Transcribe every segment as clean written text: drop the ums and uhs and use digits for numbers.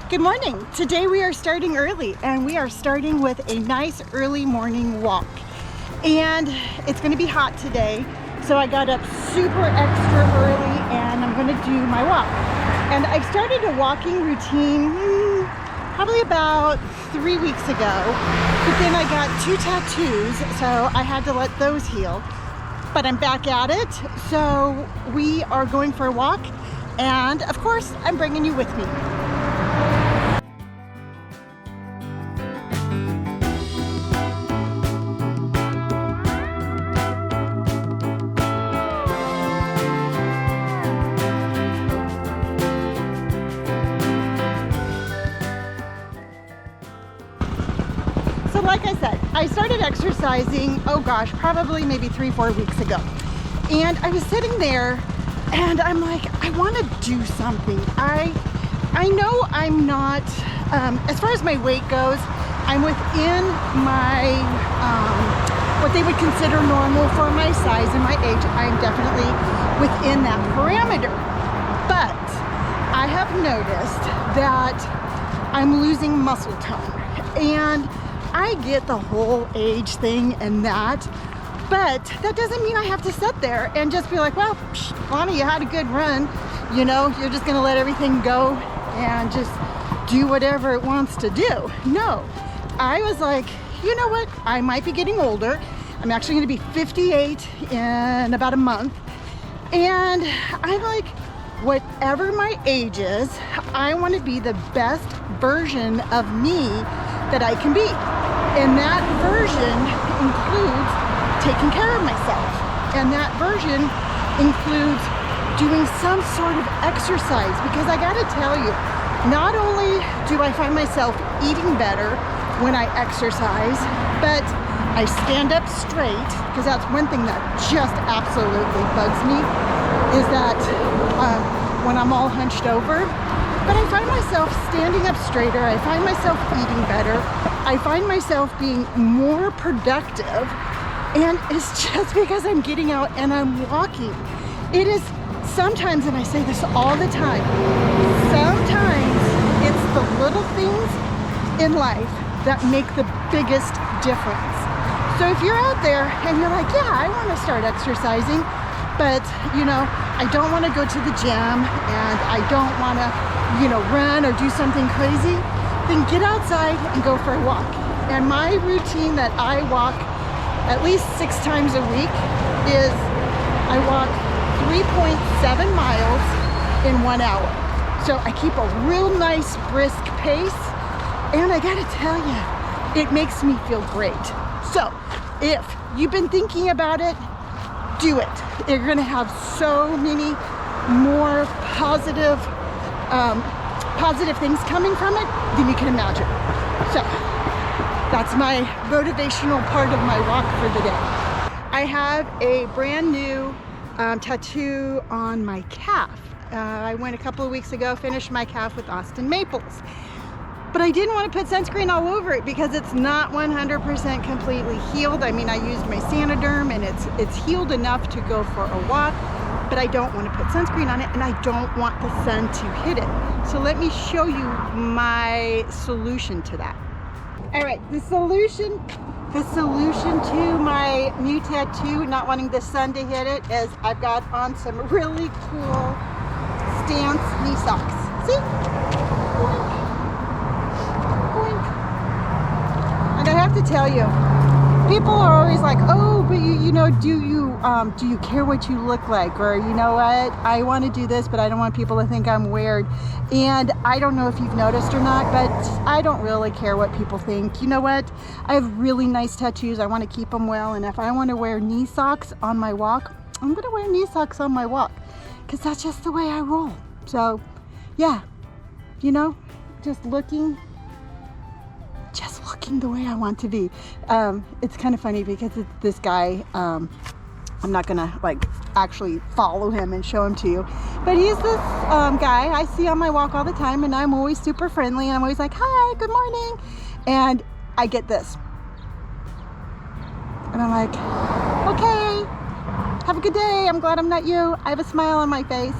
Good morning. Today we are starting early and we are starting with a nice early morning walk. And it's going to be hot today, so I got up super extra early and I'm going to do my walk. And I've started a walking routine probably about 3 weeks ago, but then I got 2 tattoos, so I had to let those heal. But I'm back at it, so we are going for a walk, and of course I'm bringing you with me. So like I said, I started exercising, oh gosh, probably maybe 3-4 weeks ago. And I was sitting there and I'm like, I want to do something. I know I'm not, as far as my weight goes, I'm within my, what they would consider normal for my size and my age. I'm definitely within that parameter. But I have noticed that I'm losing muscle tone. And I get the whole age thing and that, but that doesn't mean I have to sit there and just be like, well, Lonnie, you had a good run. You know, you're just gonna let everything go and just do whatever it wants to do. No, I was like, you know what? I might be getting older. I'm actually gonna be 58 in about a month. And I'm like, whatever my age is, I wanna be the best version of me that I can be. And that version includes taking care of myself. And that version includes doing some sort of exercise, because I gotta tell you, not only do I find myself eating better when I exercise, but I stand up straight, because that's one thing that just absolutely bugs me, is that when I'm all hunched over, but I find myself standing up straighter, I find myself eating better, I find myself being more productive, and it's just because I'm getting out and I'm walking. It is sometimes, and I say this all the time, sometimes it's the little things in life that make the biggest difference. So if you're out there and you're like, yeah, I want to start exercising, but you know, I don't want to go to the gym and I don't want to, you know, run or do something crazy, then get outside and go for a walk. And my routine that I walk at least 6 times a week is I walk 3.7 miles in 1 hour. So I keep a real nice brisk pace, and I gotta tell you, it makes me feel great. So if you've been thinking about it, do it. You're gonna have so many more positive things coming from it than you can imagine. So that's my motivational part of my walk for the day. I have a brand new tattoo on my calf. I went a couple of weeks ago, finished my calf with Austin Maples. But I didn't want to put sunscreen all over it because it's not 100% completely healed. I mean, I used my Saniderm and it's healed enough to go for a walk, but I don't want to put sunscreen on it and I don't want the sun to hit it. So let me show you my solution to that. All right, the solution to my new tattoo, not wanting the sun to hit it, is I've got on some really cool Stance knee socks. See? And I have to tell you, people are always like, oh, but you know, do you care what you look like? Or you know what, I want to do this, but I don't want people to think I'm weird. And I don't know if you've noticed or not, but I don't really care what people think. You know what? I have really nice tattoos. I want to keep them well. And if I want to wear knee socks on my walk, I'm going to wear knee socks on my walk, because that's just the way I roll. So yeah, you know, just looking the way I want to be. It's kind of funny because it's this guy, I'm not gonna like actually follow him and show him to you, but he's this guy I see on my walk all the time, and I'm always super friendly and I'm always like, hi, good morning, and I get this and I'm like, okay, have a good day, I'm glad I'm not you, I have a smile on my face,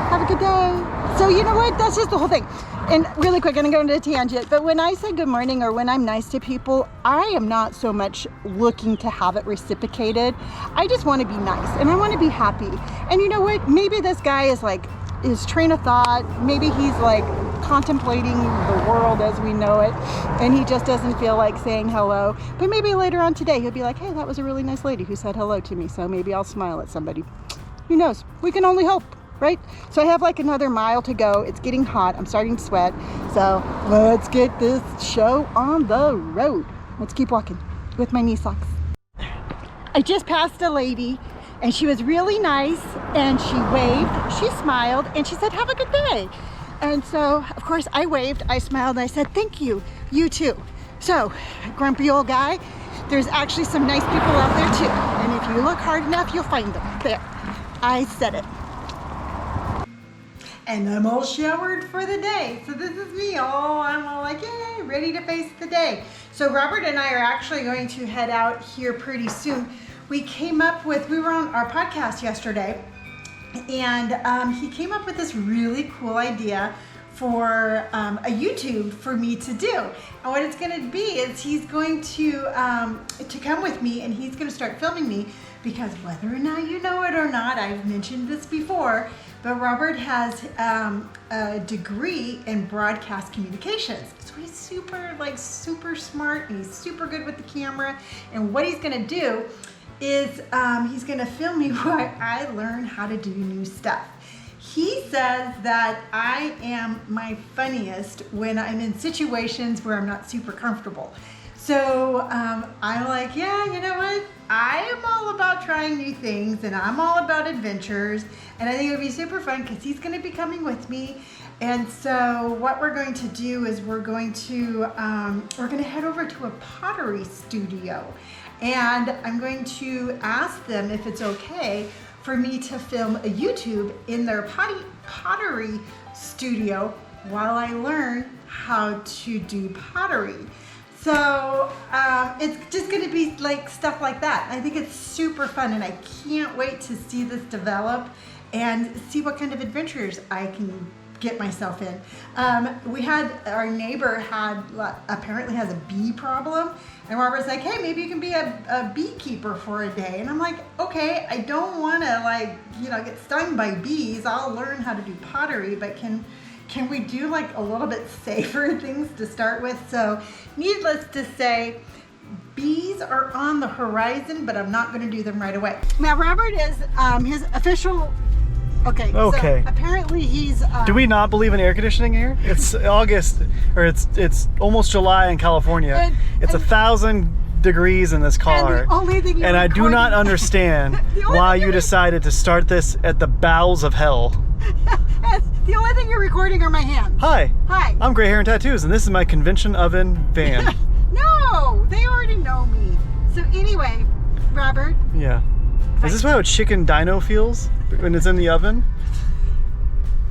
have a good day, So you know what? That's just the whole thing. And really quick, I'm gonna go into a tangent, but when I say good morning or when I'm nice to people, I am not so much looking to have it reciprocated. I just want to be nice and I want to be happy. And you know what? Maybe this guy is like, his train of thought, maybe he's like contemplating the world as we know it, and he just doesn't feel like saying hello. But maybe later on today, he'll be like, hey, that was a really nice lady who said hello to me, so maybe I'll smile at somebody. Who knows? We can only hope. Right? So I have like another mile to go. It's getting hot. I'm starting to sweat. So let's get this show on the road. Let's keep walking with my knee socks. I just passed a lady and she was really nice and she waved, she smiled, and she said, have a good day. And so, of course, I waved, I smiled, and I said, thank you, you too. So, grumpy old guy, there's actually some nice people out there too. And if you look hard enough, you'll find them. There, I said it. And I'm all showered for the day. So this is me, I'm all like, yay, ready to face the day. So Robert and I are actually going to head out here pretty soon. We were on our podcast yesterday, and he came up with this really cool idea for a YouTube for me to do. And what it's gonna be is he's going to come with me and he's gonna start filming me, because whether or not you know it or not, I've mentioned this before, but Robert has a degree in broadcast communications. So he's super smart and he's super good with the camera. And what he's gonna do is he's gonna film me while I learn how to do new stuff. He says that I am my funniest when I'm in situations where I'm not super comfortable. So I'm like, yeah, you know what? I am all about trying new things and I'm all about adventures. And I think it would be super fun because he's going to be coming with me. And so what we're going to do is we're going to head over to a pottery studio. And I'm going to ask them if it's okay for me to film a YouTube in their pottery studio while I learn how to do pottery. So it's just going to be like stuff like that. I think it's super fun and I can't wait to see this develop and see what kind of adventures I can get myself in. Our neighbor apparently has a bee problem, and Robert's like, hey, maybe you can be a beekeeper for a day. And I'm like, okay, I don't want to get stung by bees. I'll learn how to do pottery, but can we do like a little bit safer things to start with? So needless to say, bees are on the horizon, but I'm not going to do them right away. Now Robert is his official. Okay. So apparently he's. Do we not believe in air conditioning here? It's August, or it's almost July in California. It's 1,000 degrees in this car, and I do not understand why you decided to start this at the bowels of hell. The only thing you're recording are my hands. Hi. Hi. I'm Gray Hair and Tattoos, and this is my convention oven van. No, they already know me. So anyway, Robert. Yeah. Is this how a chicken dino feels when it's in the oven?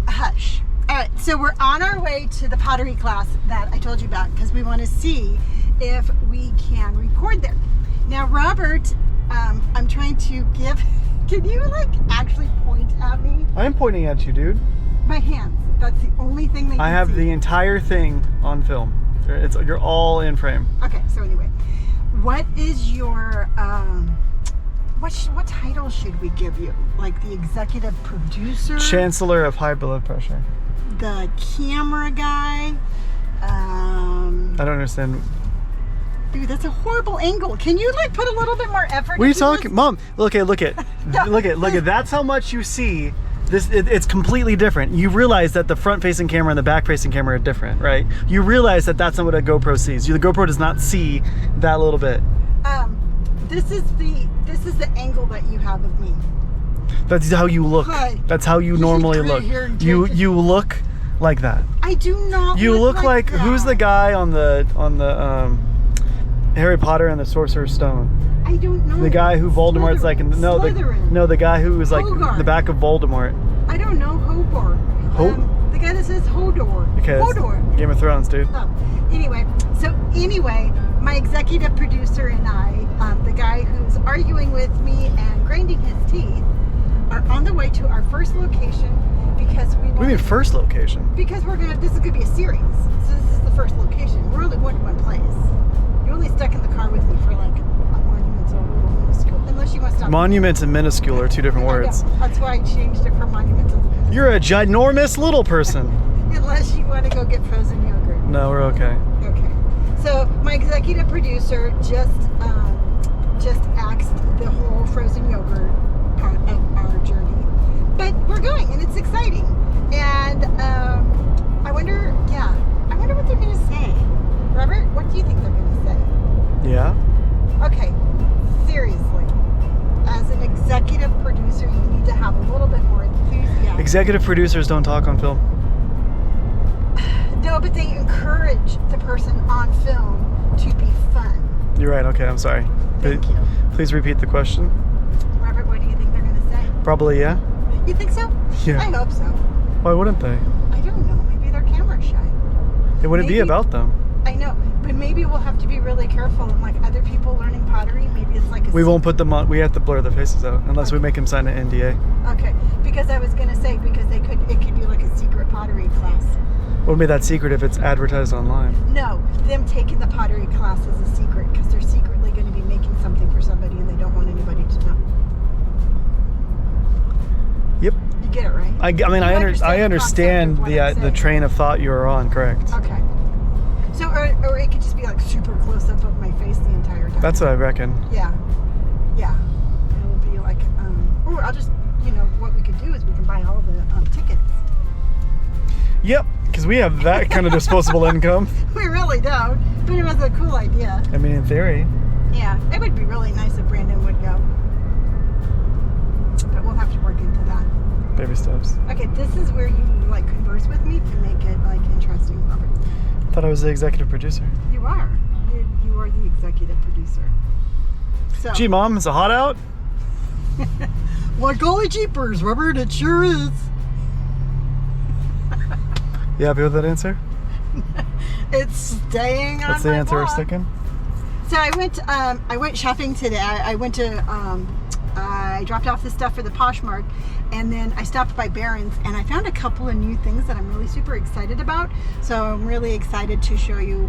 Hush. All right, so we're on our way to the pottery class that I told you about because we want to see if we can record there. Now, Robert, I'm trying to give. Can you actually point at me? I'm pointing at you, dude. My hands. That's the only thing that you I have see. the entire thing on film. You're all in frame. Okay, so anyway, what is your what title should we give you? Like the executive producer? Chancellor of high blood pressure. The camera guy? I don't understand. Dude, that's a horrible angle. Can you put a little bit more effort? What are you talking, Mom? Look at. That's how much you see. It's completely different. You realize that the front-facing camera and the back-facing camera are different, right? You realize that that's not what a GoPro sees. The GoPro does not see that little bit. This is the angle that you have of me. That's how you look. Hi. That's how you normally look. You look like that. I do not. You look like that. Who's the guy on the Harry Potter and the Sorcerer's Stone? I don't know. The guy who Voldemort's the guy who was Hogarth. the back of Voldemort. I don't know Hobart. The guy that says Hodor. Okay, Hodor. Game of Thrones, dude. Oh, anyway, my executive producer and I, the guy who's arguing with me and grinding his teeth, are on the way to our first location because we. What do you mean first location? Because this is gonna be a series. So this is the first location. We're only going to one place. You're only stuck in the car with me for like a Monuments or a little minuscule, unless you want to stop. Monuments and minuscule are two different words. Yeah, that's why I changed it from Monuments to minuscule. You're a ginormous little person. Unless you want to go get frozen yogurt. No, we're okay. Okay. So my executive producer just axed the whole frozen yogurt part of our journey. But we're going, and it's exciting. And I wonder what they're going to say. Robert, what do you think they're going to say? Yeah? Okay, seriously. As an executive producer, you need to have a little bit more enthusiasm. Executive producers don't talk on film. No, but they encourage the person on film to be fun. You're right. Okay, I'm sorry. Thank you. Please repeat the question. Robert, what do you think they're going to say? Probably yeah. You think so? Yeah. I hope so. Why wouldn't they? I don't know. Maybe they're camera shy. It wouldn't be Maybe- about them. I know, but maybe we'll have to be really careful. And like other people learning pottery, maybe it's like a We won't put them on. We have to blur their faces out unless we make them sign an NDA. Okay, because I was gonna say because it could be like a secret pottery class. Wouldn't be that secret if it's advertised online. No, them taking the pottery class is a secret because they're secretly going to be making something for somebody and they don't want anybody to know. Yep. You get it, right? I mean, I understand concept of what I'm the saying. train of thought you were on. Correct. Okay. So, or it could just be like super close up of my face the entire time. That's what I reckon. Yeah. Yeah. It'll be like, or I'll just, what we could do is we can buy all the tickets. Yep. Because we have that kind of disposable income. We really don't, but it was a cool idea. I mean, in theory. Yeah, it would be really nice if Brandon would go. But we'll have to work into that. Baby steps. Okay, this is where you like converse with me to make it like interesting, Robert. I thought I was the executive producer. You are. You are the executive producer. So. Gee, Mom, is it hot out? Well, golly jeepers, Robert, it sure is. You happy with that answer? It's staying on That's the my answer we're blog. sticking? So I went shopping today. I went to I dropped off the stuff for the Poshmark, and then I stopped by Barron's, and I found a couple of new things that I'm really super excited about. So I'm really excited to show you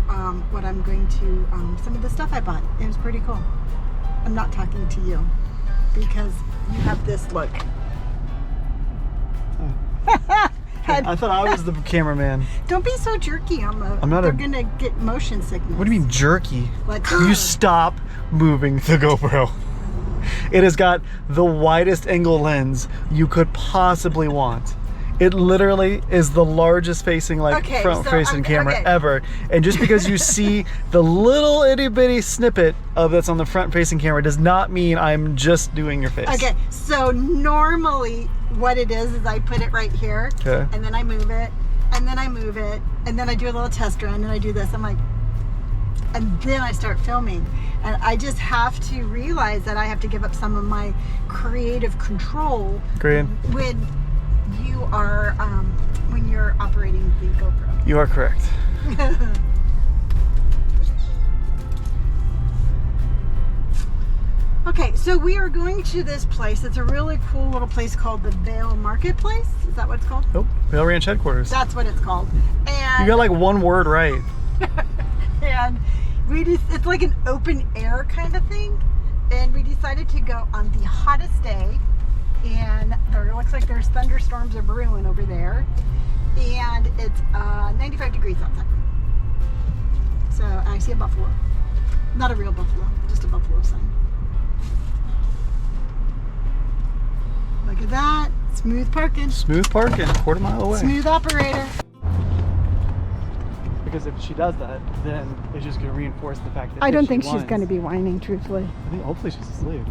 what I'm going to some of the stuff I bought. It was pretty cool. I'm not talking to you because you have this look. I thought I was the cameraman. Don't be so jerky on the. I'm not They're a- gonna get motion sickness. What do you mean jerky? Like You stop moving the GoPro. It has got the widest angle lens you could possibly want. It literally is the largest facing front-facing camera ever. And just because you see the little itty bitty snippet of that's on the front-facing camera does not mean I'm just doing your face. Okay, so normally what it is I put it right here, Okay. and then I move it, and then I move it, and then I do a little test run, and I do this. I'm like, and then I start filming. And I just have to realize that I have to give up some of my creative control Agreed. when you are when you're operating the GoPro. You are correct. Okay, so we are going to this place. It's a really cool little place called the Vale Marketplace. Is that what it's called? Nope. Vail Ranch headquarters. That's what it's called. And You got like one word right. and it's like an open air kind of thing. And we decided to go on the hottest day. And there looks like there's thunderstorms are brewing over there. And it's 95 degrees outside. So I see a buffalo. Not a real buffalo, just a buffalo sign. Look at that. Smooth parking. Smooth parking, quarter mile away. Smooth operator. Because if she does that, then it's just going to reinforce the fact that I if don't she think she's whines- going to be whining, truthfully. I think hopefully she's asleep.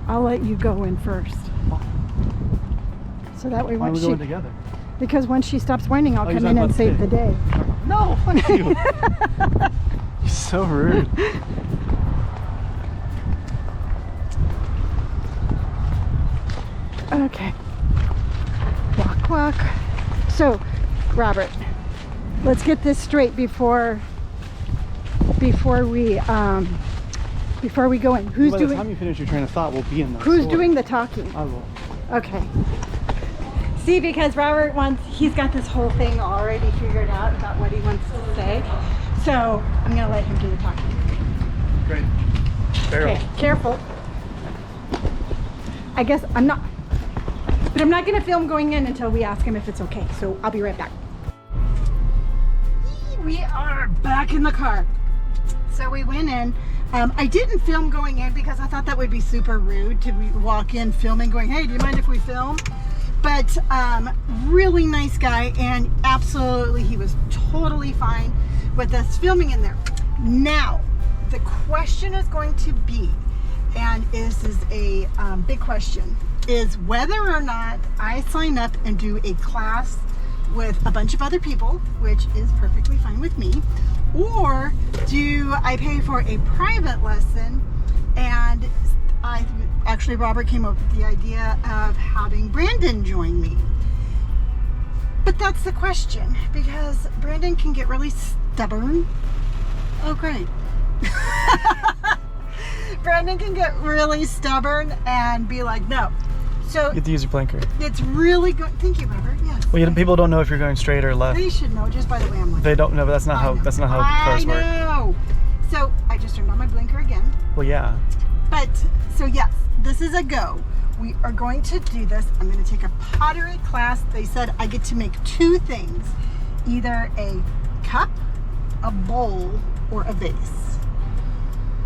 I'll let you go in first. So that way Why are we once going she... together? Because once she stops whining, I'll Oh, you're come in talking and about save the day. No, fuck you. You're so rude. Okay. Walk, walk. So, Robert, let's get this straight before we go in. Who's By the doing time you finish your train of thought, we'll be in the Who's store. doing the talking? I will. Okay. See, because Robert he's got this whole thing already figured out about what he wants to say. So I'm gonna let him do the talking. Great. Barrel. Okay, careful. I guess I'm not gonna film going in until we ask him if it's okay. So I'll be right back. We are back in the car. So we went in. I didn't film going in because I thought that would be super rude to walk in filming going, hey, do you mind if we film? But really nice guy, and absolutely he was totally fine with us filming in there. Now, the question is going to be, and this is a big question, is whether or not I sign up and do a class with a bunch of other people, which is perfectly fine with me, or do I pay for a private lesson. And actually Robert came up with the idea of having Brandon join me. But that's the question, because Brandon can get really stubborn. Oh, great. Brandon can get really stubborn and be like, no. So You get to use your blinker. it's really good. Thank you, Robert. Yes. Well, people don't know if you're going straight or left. They should know just by the way I'm looking. They don't know, but that's not how cars work. I know. So I just turned on my blinker again. Well, yeah. But so yes, this is a go. We are going to do this. I'm going to take a pottery class. They said I get to make 2 things, either a cup, a bowl, or a vase.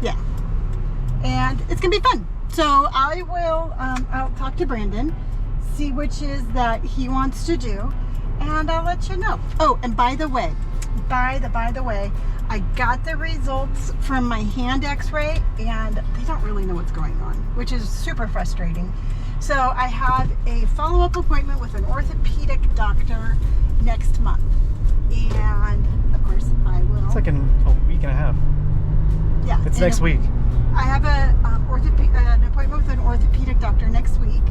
Yeah, and it's gonna be fun. So I will. I'll talk to Brandon, see which is that he wants to do, and I'll let you know. Oh, and by the way, I got the results from my hand x-ray, and they don't really know what's going on, which is super frustrating. So I have a follow-up appointment with an orthopedic doctor next month, and of course I will. It's like in a week and a half. Yeah. It's next week. I have an appointment with an orthopedic doctor next week,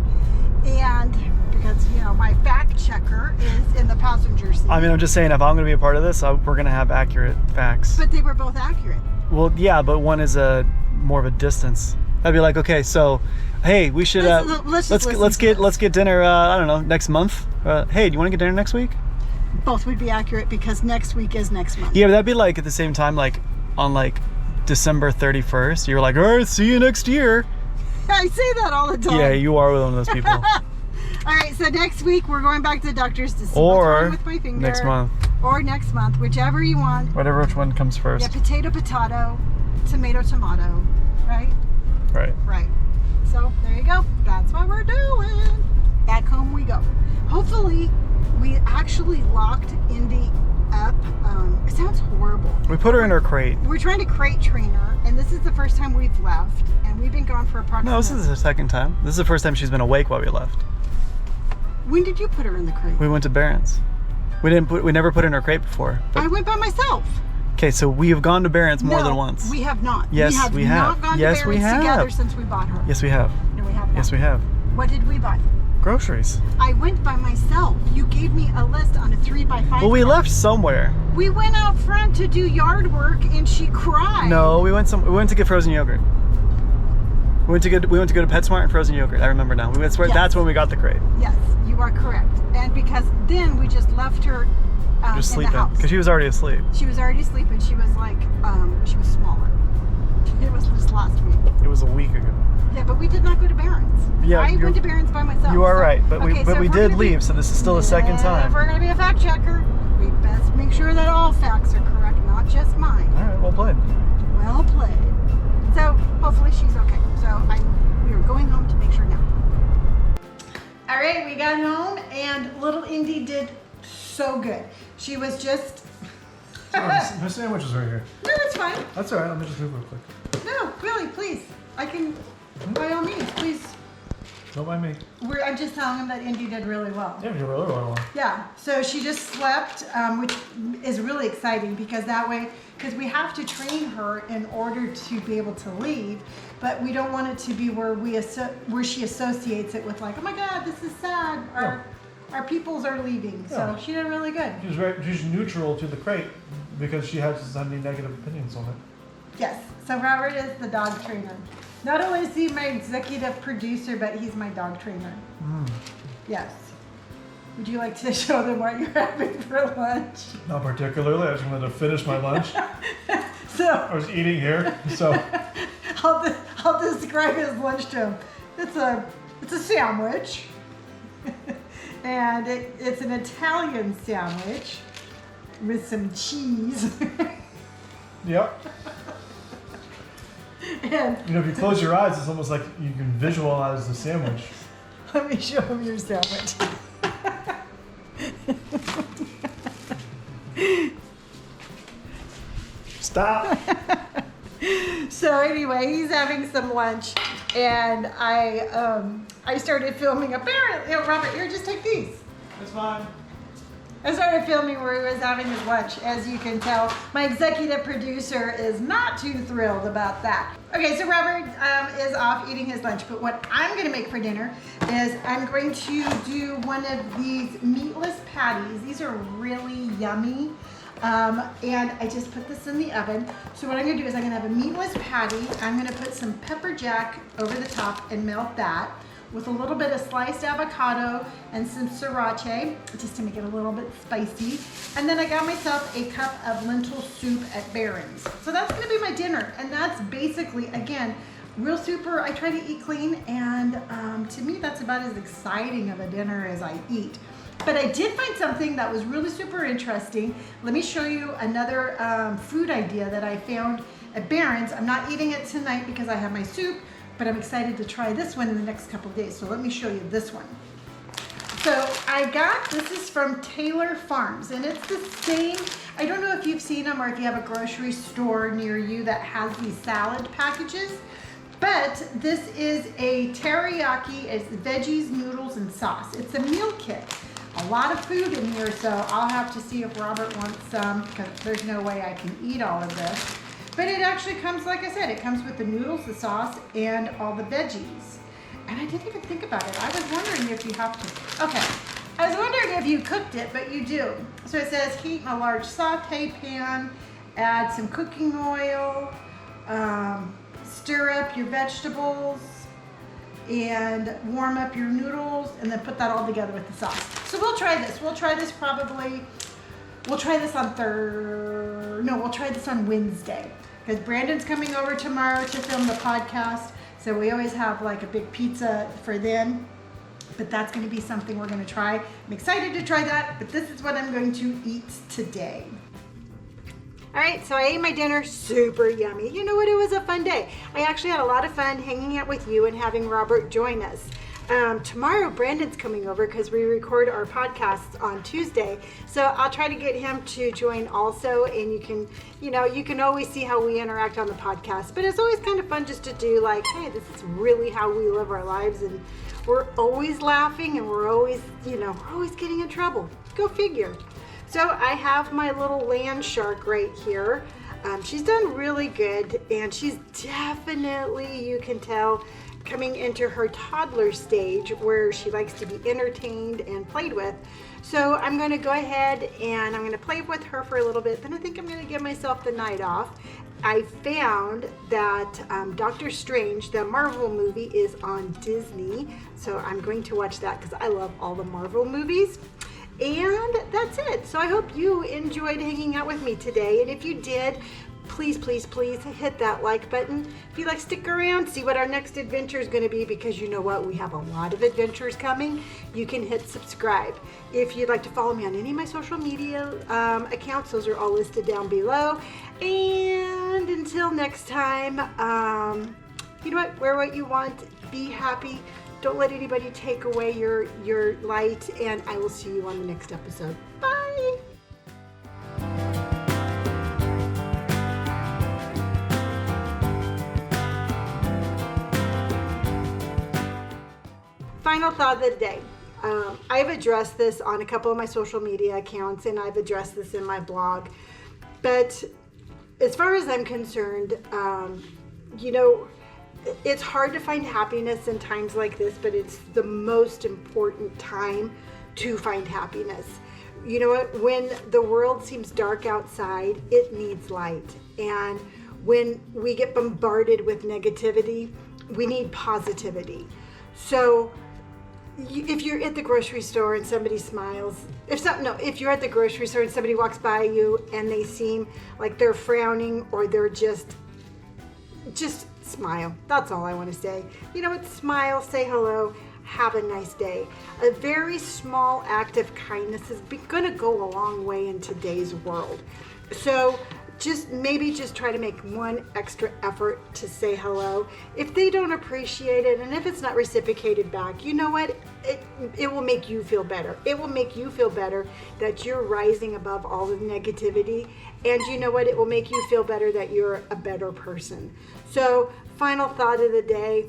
and because my fact checker is in the passenger seat. I mean, I'm just saying, if I'm going to be a part of this, we're going to have accurate facts. But they were both accurate. Well, yeah, but one is more of a distance. I'd be like, okay, so, hey, we should let's get dinner. I don't know, next month. Hey, do you want to get dinner next week? Both would be accurate because next week is next month. Yeah, but that'd be like at the same time, like on like December 31st. You're like, all right, see you next year. I say that all the time. Yeah, you are one of those people. All right, so next week we're going back to the doctor's to see what's wrong with my finger. Next month. Or next month, whichever you want. Which one comes first. Yeah, potato, tomato, right? Right. Right. So there you go. That's what we're doing. Back home we go. Hopefully, we actually locked Indy up. It sounds horrible. We put her in her crate. We're trying to crate train her, and this is the first time we've left, and we've been gone for approximately. No, this is the second time. This is the first time she's been awake while we left. When did you put her in the crate? We went to Barron's. We never put her in her crate before. I went by myself. Okay, so we have gone to Barron's more than once. We have not. Yes, we have. Not gone Yes, to we Barron's have. together since we bought her. Yes, we have. No, we have not. Yes, we have. What did we buy? Groceries. I went by myself. You gave me a list on a 3x5. Well, we left somewhere. We went out front to do yard work, and she cried. No, we went to get frozen yogurt. We went to go to PetSmart and frozen yogurt. I remember now. That's when we got the crate. Yes, you are correct. And because then we just left her Just in sleeping the house. because she was already asleep. She was already asleep, and she was like, she was smaller. It was just last week. It was a week ago. Yeah, but we did not go to Barron's. Yeah, I went to Barron's by myself. You are right, but so we did leave, so this is still the second time. If we're going to be a fact checker, we best make sure that all facts are correct, not just mine. All right, well played. Well played. So hopefully she's okay. So we are going home to make sure now. All right, we got home, and little Indy did so good. She was just. My sandwich is right here. No, it's fine. That's all right. Let me just move real quick. No, really, please. I can, by all means, please. Don't mind me. I'm just telling him that Indy did really well. Yeah, you're really well. Yeah, so she just slept, which is really exciting because that way, because we have to train her in order to be able to leave, but we don't want it to be where she associates it with like, oh my God, this is sad. Our peoples are leaving. Yeah. So she did really good. She's neutral to the crate because she hasn't any negative opinions on it. Yes. So Robert is the dog trainer. Not only is he my executive producer, but he's my dog trainer. Yes. Would you like to show them what you're having for lunch? Not particularly. I just wanted to finish my lunch. So I was eating here, so I'll describe his lunch to him. It's a sandwich, and it's an Italian sandwich with some cheese. yep. And You know, if you close your eyes, it's almost like you can visualize the sandwich. let me show him your sandwich. Stop. So anyway, he's having some lunch, and I started filming. Apparently, Robert, here, just take these. It's fine. I started filming where he was having his lunch. As you can tell, my executive producer is not too thrilled about that. Okay, so Robert is off eating his lunch, but what I'm gonna make for dinner is I'm going to do one of these meatless patties. These are really yummy. And I just put this in the oven. So what I'm gonna do is I'm gonna have a meatless patty. I'm gonna put some pepper jack over the top and melt that with a little bit of sliced avocado and some sriracha, just to make it a little bit spicy. And then I got myself a cup of lentil soup at Barron's. So that's gonna be my dinner. And that's basically, again, real super. I try to eat clean, and to me, that's about as exciting of a dinner as I eat. But I did find something that was really super interesting. Let me show you another food idea that I found at Barron's. I'm not eating it tonight because I have my soup, but I'm excited to try this one in the next couple of days. So let me show you this one. So this is from Taylor Farms, and it's the same. I don't know if you've seen them or if you have a grocery store near you that has these salad packages, but this is a teriyaki. It's veggies, noodles, and sauce. It's a meal kit. A lot of food in here, so I'll have to see if Robert wants some, because there's no way I can eat all of this. But it actually comes, like I said, it comes with the noodles, the sauce, and all the veggies. And I didn't even think about it. I was wondering if you have to, okay. I was wondering if you cooked it, but you do. So it says heat in a large saute pan, add some cooking oil, stir up your vegetables, and warm up your noodles, and then put that all together with the sauce. So we'll try this. We'll try this on we'll try this on Wednesday, because Brandon's coming over tomorrow to film the podcast. So we always have like a big pizza for then, but that's going to be something we're going to try. I'm excited to try that, but this is what I'm going to eat today. All right, so I ate my dinner, super yummy. You know what, it was a fun day. I actually had a lot of fun hanging out with you and having Robert join us. Tomorrow, Brandon's coming over because we record our podcasts on Tuesday. So I'll try to get him to join also, and you can always see how we interact on the podcast. But it's always kind of fun just to do like, hey, this is really how we live our lives, and we're always laughing, and we're always getting in trouble. Go figure. So I have my little land shark right here. She's done really good, and she's definitely, you can tell, coming into her toddler stage where she likes to be entertained and played with. So I'm going to go ahead and I'm going to play with her for a little bit. Then I think I'm going to give myself the night off. I found that Doctor Strange, the Marvel movie, is on Disney. So I'm going to watch that because I love all the Marvel movies. And that's it. So I hope you enjoyed hanging out with me today. And if you did, please, please, please hit that like button. If you like, stick around, see what our next adventure is going to be, because you know what? We have a lot of adventures coming. You can hit subscribe. If you'd like to follow me on any of my social media accounts, those are all listed down below. And until next time, you know what? Wear what you want. Be happy. Don't let anybody take away your light, and I will see you on the next episode. Bye! Final thought of the day. I've addressed this on a couple of my social media accounts, and I've addressed this in my blog. But as far as I'm concerned, it's hard to find happiness in times like this, but it's the most important time to find happiness. You know what? When the world seems dark outside, it needs light. And when we get bombarded with negativity, we need positivity. So if you're at the grocery store and somebody smiles, if you're at the grocery store and somebody walks by you and they seem like they're frowning or they're just smile. That's all I want to say. You know what? Smile, say hello, have a nice day. A very small act of kindness is going to go a long way in today's world. So just try to make one extra effort to say hello. If they don't appreciate it and if it's not reciprocated back, you know what? It will make you feel better. It will make you feel better that you're rising above all the negativity. And you know what? It will make you feel better that you're a better person. So, final thought of the day,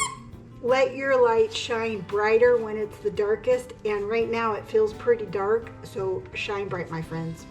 let your light shine brighter when it's the darkest. And right now it feels pretty dark. So shine bright, my friends.